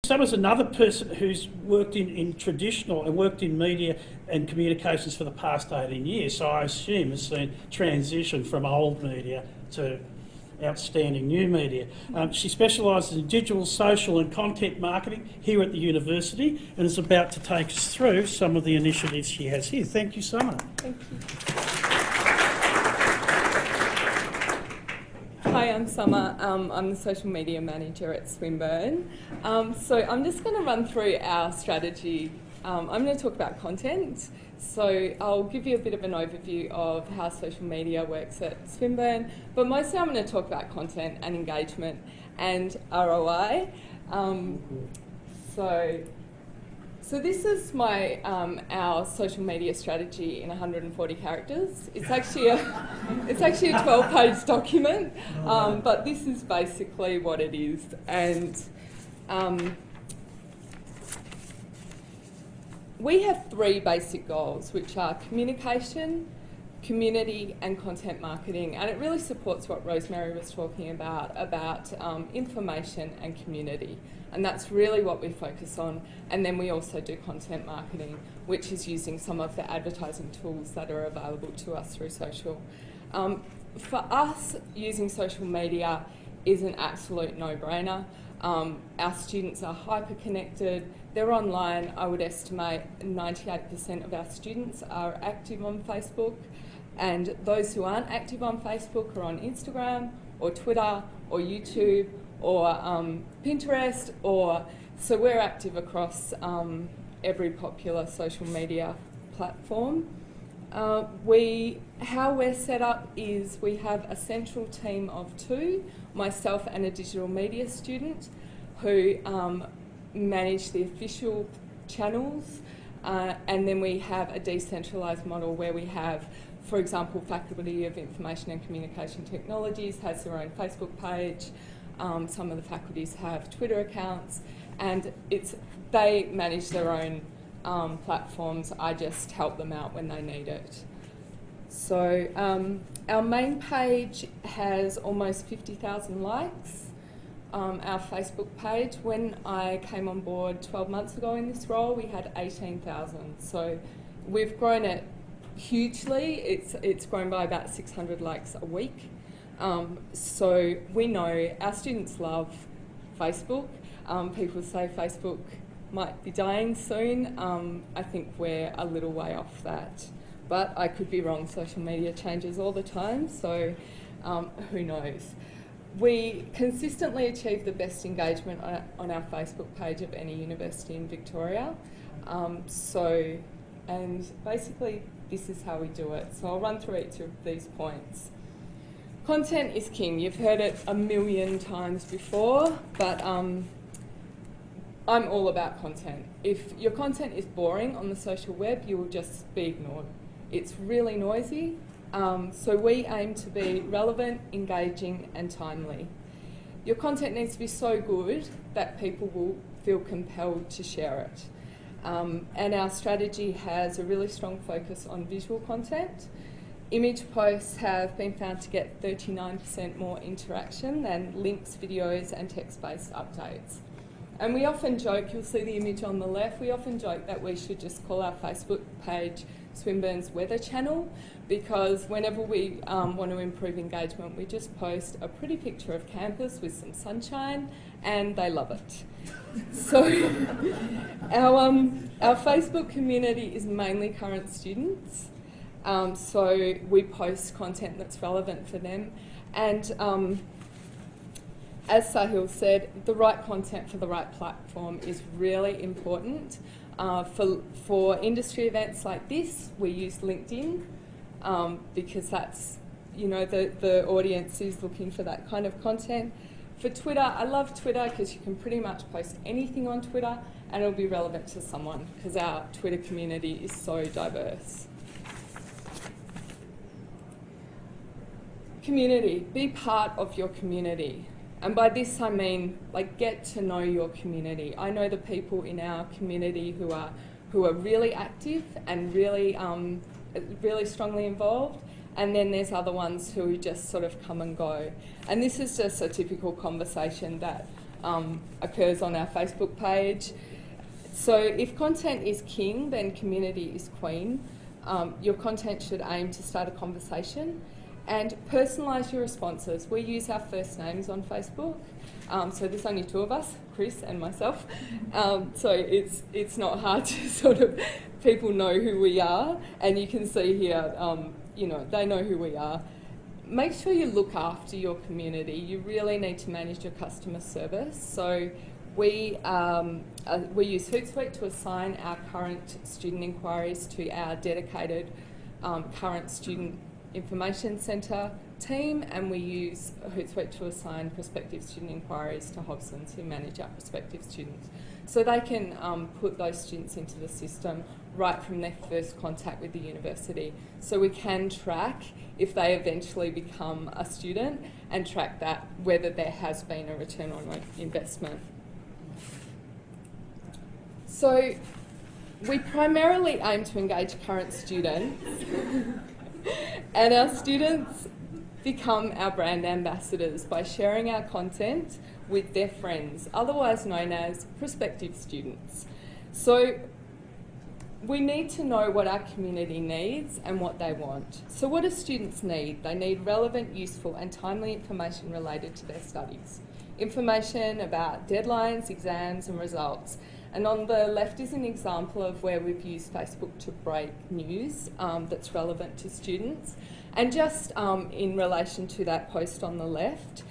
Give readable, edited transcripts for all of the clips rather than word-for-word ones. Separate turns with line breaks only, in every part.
Summer's another person who's worked in traditional and worked in media and communications for the past 18 years, so I assume has seen transition from old media to outstanding new media. She specialises in digital, social and content marketing here at the university and is about to take us through some of the initiatives she has here. Thank you, Summer.
Thank you. Hi, I'm Summer. I'm the social media manager at Swinburne. So I'm just going to run through our strategy. I'm going to talk about content. So I'll give you a bit of an overview of how social media works at Swinburne, but mostly I'm going to talk about content and engagement and ROI. So this is my our social media strategy in 140 characters. It's actually a 12-page document, but this is basically what it is. And we have three basic goals, which are communication, community and content marketing, and it really supports what Rosemary was talking about information and community, and that's really what we focus on. And then we also do content marketing, which is using some of the advertising tools that are available to us through social. For us, using social media is an absolute no-brainer. Our students are hyper-connected, they're online. I would estimate 98% of our students are active on Facebook, and those who aren't active on Facebook are on Instagram or Twitter or YouTube or Pinterest, so we're active across every popular social media platform. How we're set up is we have a central team of two, myself and a digital media student, who manage the official channels, and then we have a decentralised model where we have, for example, Faculty of Information and Communication Technologies has their own Facebook page. Some of the faculties have Twitter accounts, and they manage their own platforms. I just help them out when they need it. So our main page has almost 50,000 likes. Our Facebook page, when I came on board 12 months ago in this role, we had 18,000. So we've grown it hugely. It's grown by about 600 likes a week. So we know our students love Facebook. People say Facebook might be dying soon. I think we're a little way off that, but I could be wrong. Social media changes all the time, so who knows. We consistently achieve the best engagement on our Facebook page of any university in Victoria. And basically this is how we do it. So I'll run through each of these points. Content is king. You've heard it a million times before, but I'm all about content. If your content is boring on the social web, you will just be ignored. It's really noisy, so we aim to be relevant, engaging and timely. Your content needs to be so good that people will feel compelled to share it. And our strategy has a really strong focus on visual content. Image posts have been found to get 39% more interaction than links, videos and text-based updates. And we often joke, you'll see the image on the left, we often joke that we should just call our Facebook page Swinburne's Weather Channel, because whenever we want to improve engagement, we just post a pretty picture of campus with some sunshine and they love it. So our Facebook community is mainly current students. So we post content that's relevant for them, and as Sahil said, the right content for the right platform is really important. For industry events like this, we use LinkedIn because that's, the audience is looking for that kind of content. For Twitter, I love Twitter because you can pretty much post anything on Twitter and it'll be relevant to someone because our Twitter community is so diverse. Community, be part of your community. And by this I mean, get to know your community. I know the people in our community who are really active and really strongly involved, and then there's other ones who just sort of come and go. And this is just a typical conversation that occurs on our Facebook page. So if content is king, then community is queen. Your content should aim to start a conversation and personalise your responses. We use our first names on Facebook, so there's only two of us, Chris and myself. So it's not hard to sort of, people know who we are, and you can see here, you know, they know who we are. Make sure you look after your community. You really need to manage your customer service. So we use Hootsuite to assign our current student inquiries to our dedicated current student information centre team, and we use Hootsuite to assign prospective student inquiries to Hobsons, who manage our prospective students. So they can put those students into the system right from their first contact with the university. So we can track if they eventually become a student and track that, whether there has been a return on investment. So we primarily aim to engage current students and our students become our brand ambassadors by sharing our content with their friends, otherwise known as prospective students. So we need to know what our community needs and what they want. So what do students need? They need relevant, useful and timely information related to their studies. Information about deadlines, exams and results. And on the left is an example of where we've used Facebook to break news that's relevant to students. And just in relation to that post on the left,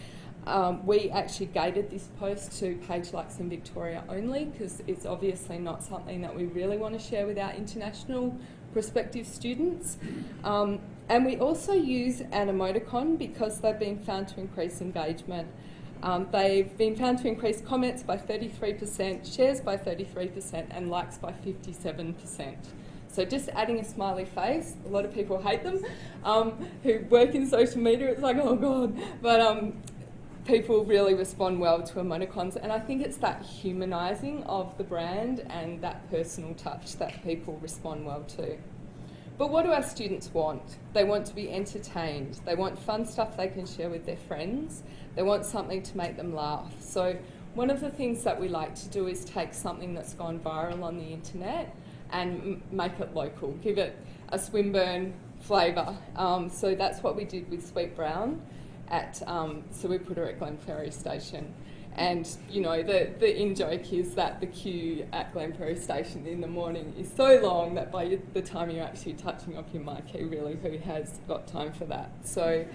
we actually gated this post to Page Likes in Victoria only, because it's obviously not something that we really want to share with our international prospective students. And we also use an emoticon because they've been found to increase engagement. They've been found to increase comments by 33%, shares by 33% and likes by 57%. So just adding a smiley face, a lot of people hate them, who work in social media, it's like, oh God. But people really respond well to emoticons, and I think it's that humanising of the brand and that personal touch that people respond well to. But what do our students want? They want to be entertained. They want fun stuff they can share with their friends. They want something to make them laugh. So one of the things that we like to do is take something that's gone viral on the internet and make it local, give it a Swinburne flavour. So that's what we did with Sweet Brown. So we put her at Glenferrie Station. And, you know, the in-joke is that the queue at Glenferrie Station in the morning is so long that by the time you're actually touching off your marquee, really, who has got time for that? So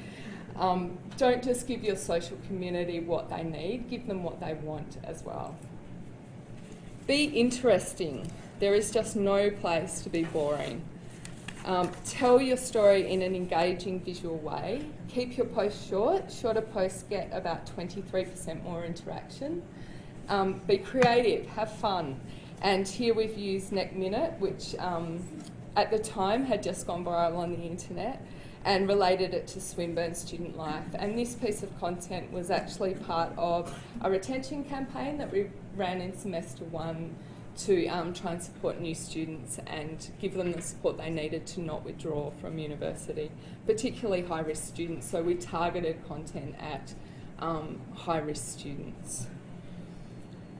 don't just give your social community what they need, give them what they want as well. Be interesting. There is just no place to be boring. Tell your story in an engaging visual way. Keep your posts short. Shorter posts get about 23% more interaction. Be creative, have fun. And here we've used Neck Minute, which at the time had just gone viral on the internet, and related it to Swinburne student life. And this piece of content was actually part of a retention campaign that we ran in semester 1 to try and support new students and give them the support they needed to not withdraw from university, particularly high-risk students. So we targeted content at high-risk students.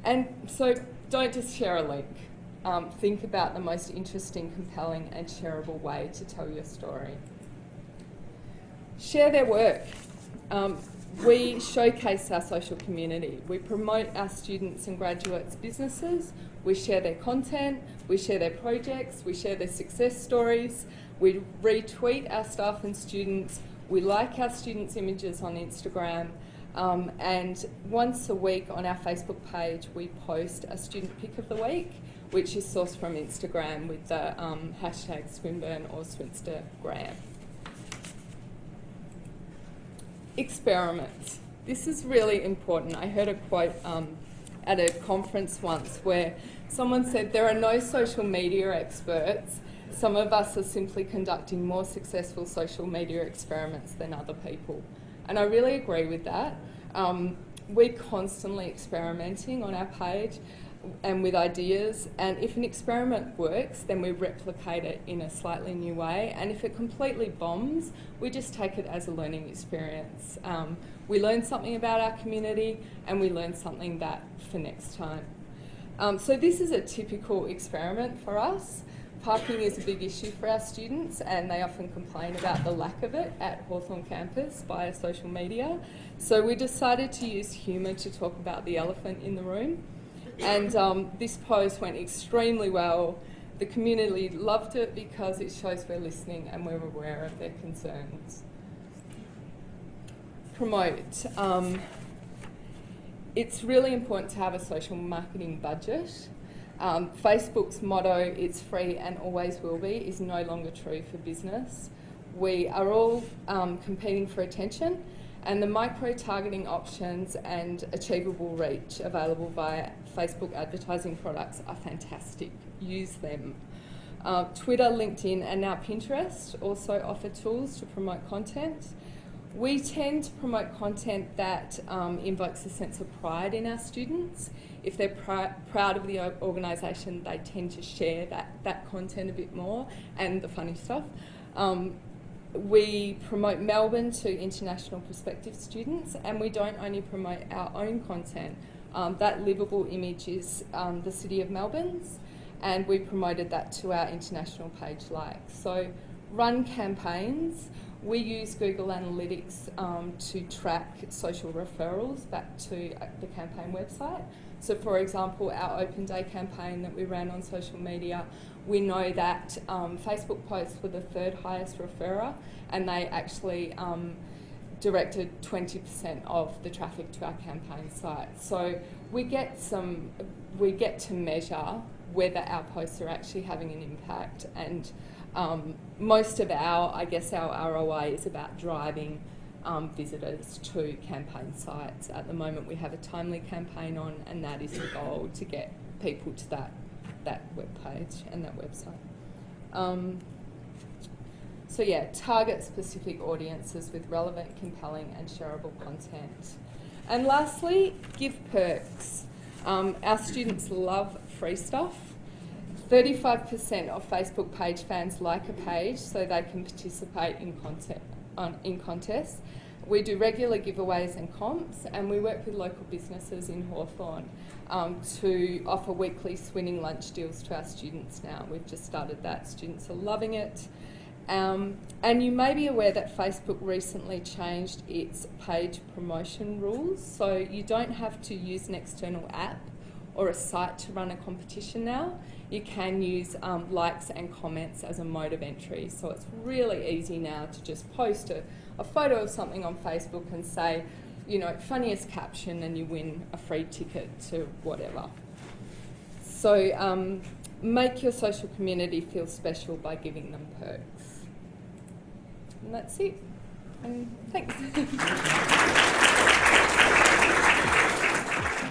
And so don't just share a link. Think about the most interesting, compelling and shareable way to tell your story. Share their work. We showcase our social community. We promote our students and graduates' businesses. We share their content, we share their projects, we share their success stories, we retweet our staff and students, we like our students' images on Instagram, and once a week on our Facebook page we post a student pick of the week, which is sourced from Instagram with the hashtag Swinburne or Swinstergram. Experiments. This is really important. I heard a quote at a conference once where someone said, there are no social media experts. Some of us are simply conducting more successful social media experiments than other people. And I really agree with that. We're constantly experimenting on our page. and with ideas. And if an experiment works, then we replicate it in a slightly new way. And if it completely bombs, we just take it as a learning experience. We learn something about our community, and we learn something that for next time. So this is a typical experiment for us. Parking is a big issue for our students, and they often complain about the lack of it at Hawthorn campus via social media. So we decided to use humour to talk about the elephant in the room. And this post went extremely well. The community loved it because it shows we're listening and we're aware of their concerns. Promote. It's really important to have a social marketing budget. Facebook's motto, "It's free and always will be," is no longer true for business. We are all competing for attention, and the micro-targeting options and achievable reach available via Facebook advertising products are fantastic. Use them. Twitter, LinkedIn, and now Pinterest also offer tools to promote content. We tend to promote content that invokes a sense of pride in our students. If they're proud of the organisation, they tend to share that content a bit more, and the funny stuff. We promote Melbourne to international prospective students, and we don't only promote our own content. That livable image is the City of Melbourne's, and we promoted that to our international page likes. So run campaigns. We use Google Analytics to track social referrals back to the campaign website. So for example, our Open Day campaign that we ran on social media, we know that Facebook posts were the third highest referrer, and they actually directed 20% of the traffic to our campaign site. So we get to measure whether our posts are actually having an impact, and most of our ROI is about driving visitors to campaign sites. At the moment we have a timely campaign on, and that is the goal, to get people to that web page and that website. So yeah, target specific audiences with relevant, compelling and shareable content. And lastly, give perks. Our students love free stuff. 35% of Facebook page fans like a page so they can participate in contests. We do regular giveaways and comps, and we work with local businesses in Hawthorn to offer weekly Swinning lunch deals to our students now. We've just started that. Students are loving it. And you may be aware that Facebook recently changed its page promotion rules, so you don't have to use an external app or a site to run a competition now. You can use likes and comments as a mode of entry. So it's really easy now to just post a photo of something on Facebook and say, you know, funniest caption, and you win a free ticket to whatever. So make your social community feel special by giving them perks. And that's it. And thanks.